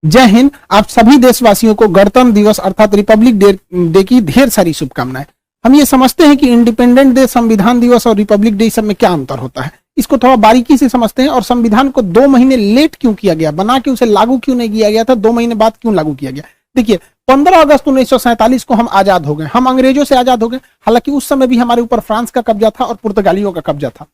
जय हिंद। आप सभी देशवासियों को गणतंत्र दिवस अर्थात रिपब्लिक डे की ढेर सारी शुभकामनाएं। हम ये समझते हैं कि इंडिपेंडेंट डे, संविधान दिवस और रिपब्लिक डे सब में क्या अंतर होता है, इसको थोड़ा बारीकी से समझते हैं। और संविधान को 2 महीने लेट क्यों किया गया, बना के उसे लागू क्यों नहीं किया गया था, 2 महीने बाद क्यों लागू किया गया। देखिए, 15 अगस्त 1947 को हम आजाद हो गए, हम अंग्रेजों से आजाद हो गए। हालांकि उस समय भी हमारे ऊपर फ्रांस का कब्जा था और पुर्तगालियों का कब्जा था।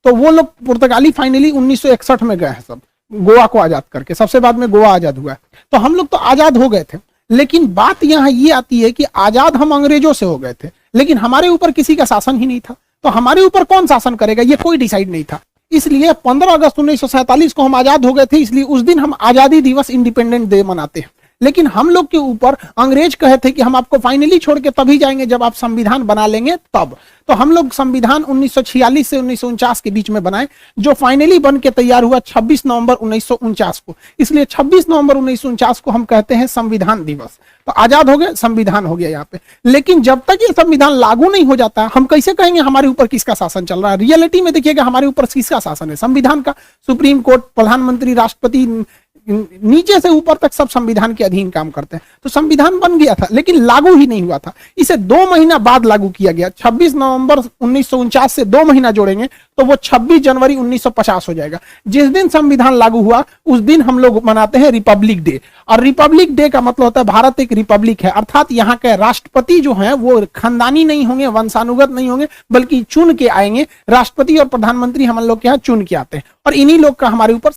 तो वो लोग पुर्तगाली फाइनली 1961 में गए हैं, सब गोवा को आजाद करके, सबसे बाद में गोवा आजाद हुआ है। तो हम लोग तो आजाद हो गए थे, लेकिन बात यहाँ ये आती है कि आजाद हम अंग्रेजों से हो गए थे, लेकिन हमारे ऊपर किसी का शासन ही नहीं था। तो हमारे ऊपर कौन शासन करेगा, ये कोई डिसाइड नहीं था। इसलिए 15 अगस्त 1947 को हम आजाद हो गए थे, इसलिए उस दिन हम आजादी दिवस, इंडिपेंडेंट डे मनाते हैं। लेकिन हम लोग के ऊपर अंग्रेज कहे थे कि हम आपको फाइनली छोड़ के तभी जाएंगे जब आप संविधान बना लेंगे तब। तो हम लोग संविधान 1946 से 1949 के बीच में बनाए, जो फाइनली बन के तैयार हुआ 26 नवंबर 1949 को। इसलिए 26 नवंबर 1949 को हम कहते हैं संविधान दिवस। तो आजाद हो गए, संविधान हो गया यहाँ पे। लेकिन जब तक ये संविधान लागू नहीं हो जाता, हम कैसे कहेंगे हमारे ऊपर किसका शासन चल रहा है। रियलिटी में देखिएगा हमारे ऊपर किसका शासन है, संविधान का। सुप्रीम कोर्ट, प्रधानमंत्री, राष्ट्रपति, नीचे से ऊपर तक सब संविधान के अधीन काम करते हैं। तो संविधान बन गया था लेकिन लागू ही नहीं हुआ था। इसे 2 महीना बाद लागू किया गया। 26 नवंबर 1949 से 2 महीना जोड़ेंगे तो वो 26 जनवरी 1950 हो जाएगा। जिस दिन संविधान लागू हुआ उस दिन हम लोग मनाते हैं रिपब्लिक डे। और रिपब्लिक डे का मतलब होता है भारत एक रिपब्लिक है, अर्थात यहाँ के राष्ट्रपति जो है वो खानदानी नहीं होंगे, वंशानुगत नहीं होंगे, बल्कि चुन के आएंगे। राष्ट्रपति और प्रधानमंत्री हम लोग के यहाँ चुन के आते हैं और इन्हीं लोग का हमारे ऊपर